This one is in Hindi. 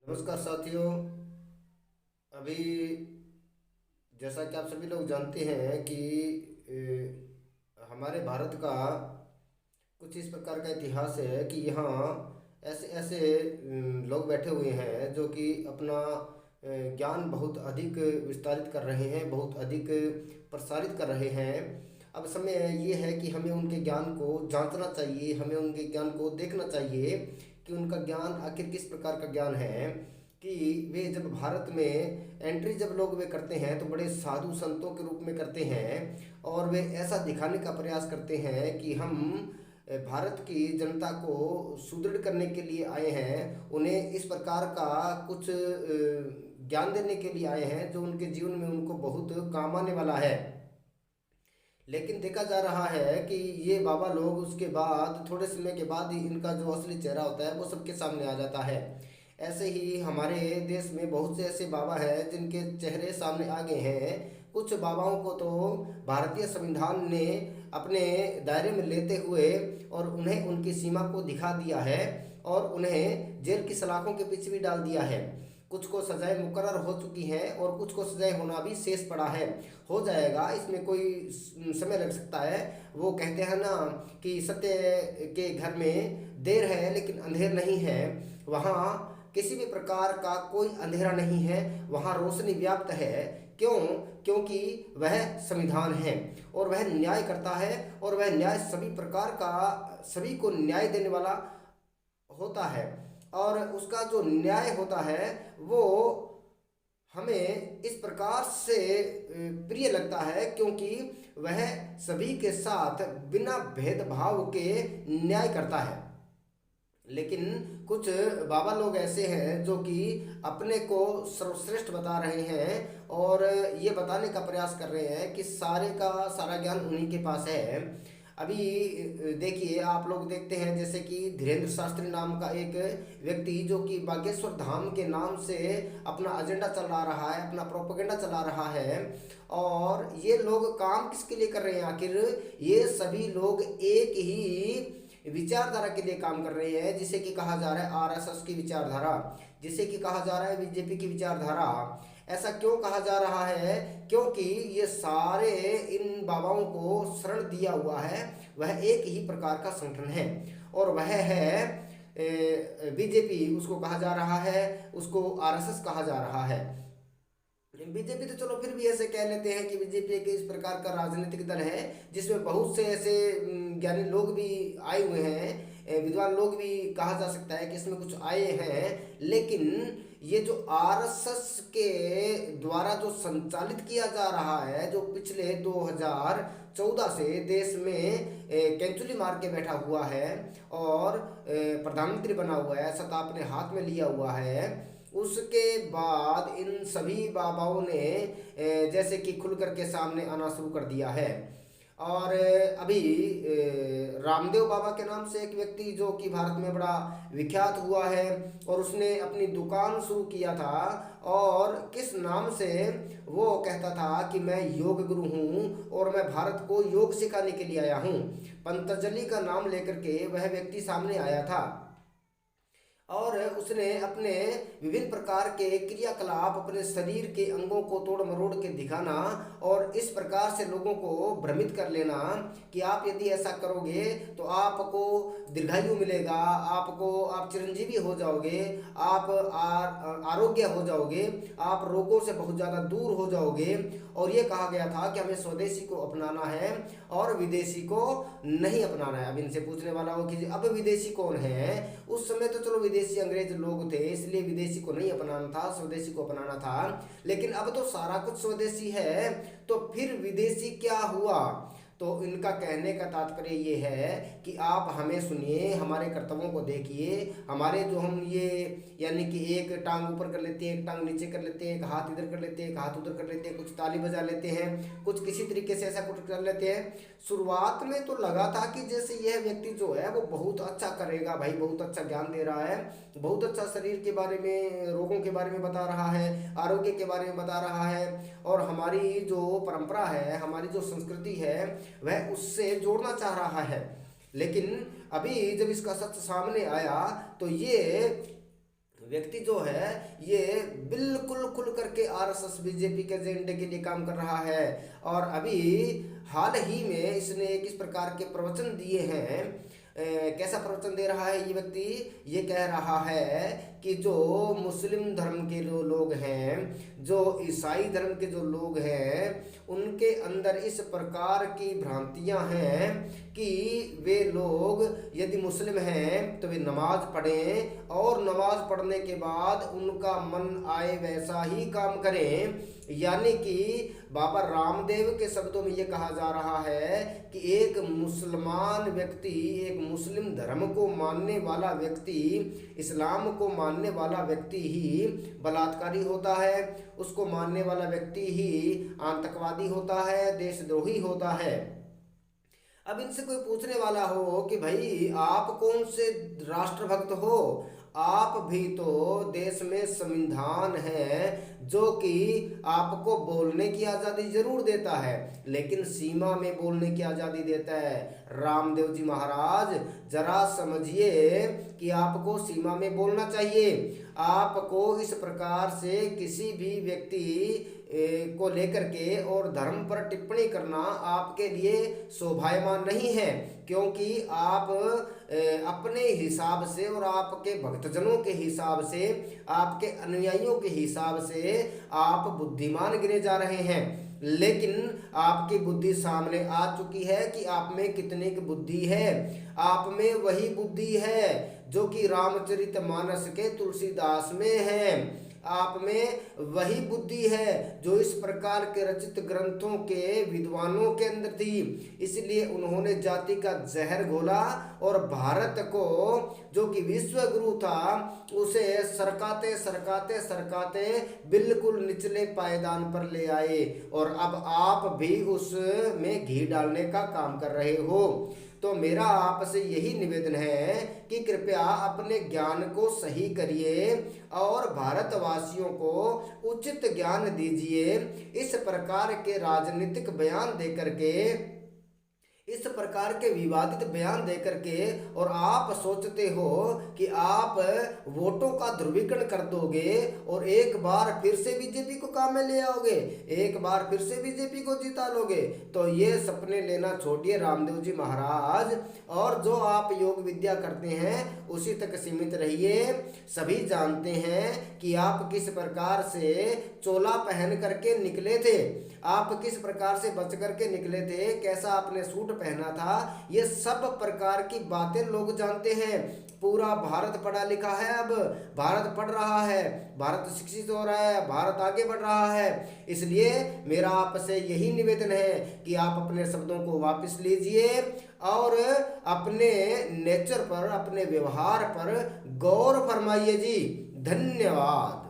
नमस्कार साथियों। अभी जैसा कि आप सभी लोग जानते हैं कि हमारे भारत का कुछ इस प्रकार का इतिहास है कि यहाँ ऐसे ऐसे लोग बैठे हुए हैं जो कि अपना ज्ञान बहुत अधिक विस्तारित कर रहे हैं, बहुत अधिक प्रसारित कर रहे हैं। अब समय ये है कि हमें उनके ज्ञान को जांचना चाहिए, हमें उनके ज्ञान को देखना चाहिए कि उनका ज्ञान आखिर किस प्रकार का ज्ञान है। कि वे जब भारत में एंट्री जब लोग वे करते हैं तो बड़े साधु संतों के रूप में करते हैं, और वे ऐसा दिखाने का प्रयास करते हैं कि हम भारत की जनता को सुदृढ़ करने के लिए आए हैं, उन्हें इस प्रकार का कुछ ज्ञान देने के लिए आए हैं जो उनके जीवन में उनको बहुत काम आने वाला है। लेकिन देखा जा रहा है कि ये बाबा लोग उसके बाद थोड़े समय के बाद ही इनका जो असली चेहरा होता है वो सबके सामने आ जाता है। ऐसे ही हमारे देश में बहुत से ऐसे बाबा हैं जिनके चेहरे सामने आ गए हैं। कुछ बाबाओं को तो भारतीय संविधान ने अपने दायरे में लेते हुए और उन्हें उनकी सीमा को दिखा दिया है, और उन्हें जेल की सलाखों के पीछे भी डाल दिया है। कुछ को सजाएं मुकर्रर हो चुकी हैं और कुछ को सजाएं होना भी शेष पड़ा है। हो जाएगा, इसमें कोई समय लग सकता है। वो कहते हैं ना कि सत्य के घर में देर है लेकिन अंधेर नहीं है। वहाँ किसी भी प्रकार का कोई अंधेरा नहीं है, वहाँ रोशनी व्याप्त है। क्यों? क्योंकि वह संविधान है और वह न्याय करता है, और वह न्याय सभी प्रकार का, सभी को न्याय देने वाला होता है। और उसका जो न्याय होता है वो हमें इस प्रकार से प्रिय लगता है क्योंकि वह सभी के साथ बिना भेदभाव के न्याय करता है। लेकिन कुछ बाबा लोग ऐसे हैं जो कि अपने को सर्वश्रेष्ठ बता रहे हैं और ये बताने का प्रयास कर रहे हैं कि सारे का सारा ज्ञान उन्हीं के पास है। अभी देखिए, आप लोग देखते हैं जैसे कि धीरेन्द्र शास्त्री नाम का एक व्यक्ति जो कि बागेश्वर धाम के नाम से अपना एजेंडा चला रहा है, अपना प्रोपेगेंडा चला रहा है। और ये लोग काम किसके लिए कर रहे हैं आखिर? ये सभी लोग एक ही विचारधारा के लिए काम कर रहे हैं, जिसे कि कहा जा रहा है आरएसएस की विचारधारा, जिसे कि कहा जा रहा है बीजेपी की विचारधारा। ऐसा क्यों कहा जा रहा है? क्योंकि ये सारे इन बाबाओं को शरण दिया हुआ है वह एक ही प्रकार का संगठन है, और वह है बीजेपी। उसको कहा जा रहा है, उसको आरएसएस कहा जा रहा है। बीजेपी तो चलो फिर भी ऐसे कह लेते हैं कि बीजेपी एक इस प्रकार का राजनीतिक दल है जिसमें बहुत से ऐसे ज्ञानी लोग भी आए हुए हैं, विद्वान लोग भी कहा जा सकता है कि इसमें कुछ आए हैं। लेकिन ये जो आरएसएस के द्वारा जो संचालित किया जा रहा है, जो पिछले 2014 से देश में कैंचुली मार के बैठा हुआ है और प्रधानमंत्री बना हुआ है, सत्ता अपने हाथ में लिया हुआ है, उसके बाद इन सभी बाबाओं ने जैसे कि खुल करके सामने आना शुरू कर दिया है। और अभी रामदेव बाबा के नाम से एक व्यक्ति जो कि भारत में बड़ा विख्यात हुआ है, और उसने अपनी दुकान शुरू किया था। और किस नाम से? वो कहता था कि मैं योग गुरु हूँ और मैं भारत को योग सिखाने के लिए आया हूँ। पतंजलि का नाम लेकर के वह व्यक्ति सामने आया था, और उसने अपने विभिन्न प्रकार के क्रियाकलाप, अपने शरीर के अंगों को तोड़ मरोड़ के दिखाना और इस प्रकार से लोगों को भ्रमित कर लेना कि आप यदि ऐसा करोगे तो आपको दीर्घायु मिलेगा, आप चिरंजीवी हो जाओगे, आप आरोग्य हो जाओगे, आप रोगों से बहुत ज़्यादा दूर हो जाओगे। और ये कहा गया था कि हमें स्वदेशी को अपनाना है और विदेशी को नहीं अपनाना है। अब इनसे पूछने वाला हो कि अब विदेशी कौन है? उस समय तो चलो विदेशी अंग्रेज लोग थे, इसलिए विदेशी को नहीं अपनाना था, स्वदेशी को अपनाना था। लेकिन अब तो सारा कुछ स्वदेशी है, तो फिर विदेशी क्या हुआ? तो इनका कहने का तात्पर्य ये है कि आप हमें सुनिए, हमारे कर्तव्यों को देखिए, हमारे जो हम ये यानी कि एक टांग ऊपर कर लेते हैं, एक टांग नीचे कर लेते हैं, एक हाथ इधर कर लेते हैं, एक हाथ उधर कर लेते हैं, कुछ ताली बजा लेते हैं, कुछ किसी तरीके से ऐसा कुछ कर लेते हैं। शुरुआत में तो लगा था कि जैसे यह व्यक्ति जो है वो बहुत अच्छा करेगा, भाई बहुत अच्छा ज्ञान दे रहा है, बहुत अच्छा शरीर के बारे में, रोगों के बारे में बता रहा है, आरोग्य के बारे में बता रहा है, और हमारी जो परंपरा है, हमारी जो संस्कृति है वह उससे जोड़ना चाह रहा है। लेकिन अभी जब इसका सच सामने आया तो ये व्यक्ति जो है ये बिल्कुल खुल करके आरएसएस बीजेपी के एजेंडे के लिए काम कर रहा है। और अभी हाल ही में इसने एक इस प्रकार के प्रवचन दिए हैं। कैसा प्रवचन दे रहा है ये व्यक्ति? ये कह रहा है कि जो मुस्लिम धर्म के जो लोग हैं, जो ईसाई धर्म के जो लोग हैं, उनके अंदर इस प्रकार की भ्रांतियां हैं कि वे लोग यदि मुस्लिम हैं तो वे नमाज पढ़ें और नमाज पढ़ने के बाद उनका मन आए वैसा ही काम करें। यानी कि बाबा रामदेव के शब्दों में ये कहा जा रहा है कि एक मुसलमान व्यक्ति, एक मुस्लिम धर्म को मानने वाला व्यक्ति, इस्लाम को मानने वाला व्यक्ति ही बलात्कारी होता है, उसको मानने वाला व्यक्ति ही आतंकवादी होता है, देशद्रोही होता है। अब इनसे कोई पूछने वाला हो कि भाई आप कौन से राष्ट्रभक्त हो? आप भी तो देश में संविधान है जो कि आपको बोलने की आज़ादी जरूर देता है, लेकिन सीमा में बोलने की आज़ादी देता है। रामदेव जी महाराज जरा समझिए कि आपको सीमा में बोलना चाहिए। आपको इस प्रकार से किसी भी व्यक्ति को लेकर के और धर्म पर टिप्पणी करना आपके लिए शोभायमान नहीं है, क्योंकि आप अपने हिसाब से और आपके भक्तजनों के हिसाब से, आपके अनुयायियों के हिसाब से आप बुद्धिमान गिने जा रहे हैं। लेकिन आपकी बुद्धि सामने आ चुकी है कि आप में कितनी की बुद्धि है। आप में वही बुद्धि है जो कि रामचरितमानस के तुलसीदास में है। आप में वही बुद्धि है जो इस प्रकार के रचित ग्रंथों के विद्वानों के अंदर थी। इसलिए उन्होंने जाति का जहर घोला और भारत को, जो कि विश्व गुरु था, उसे सरकाते सरकाते सरकाते बिल्कुल निचले पायदान पर ले आए। और अब आप भी उसमें घी डालने का काम कर रहे हो। तो मेरा आपसे यही निवेदन है कि कृपया अपने ज्ञान को सही करिए और भारतवासियों को उचित ज्ञान दीजिए। इस प्रकार के राजनीतिक बयान देकर के, इस प्रकार के विवादित बयान देकर के, और आप सोचते हो कि आप वोटों का ध्रुवीकरण कर दोगे और एक बार फिर से बीजेपी को काम में ले आओगे, एक बार फिर से बीजेपी को जिता लोगे, तो ये सपने लेना छोड़िए रामदेव जी महाराज। और जो आप योग विद्या करते हैं उसी तक सीमित रहिए। सभी जानते हैं कि आप किस प्रकार से चोला पहन करके निकले थे, आप किस प्रकार से बच करके निकले थे, कैसा आपने सूट पहना था, ये सब प्रकार की बातें लोग जानते हैं। पूरा भारत पढ़ा लिखा है, अब भारत पढ़ रहा है, भारत शिक्षित हो रहा है, भारत आगे बढ़ रहा है। इसलिए मेरा आपसे यही निवेदन है कि आप अपने शब्दों को वापस लीजिए और अपने नेचर पर, अपने व्यवहार पर गौर फरमाइए जी। धन्यवाद।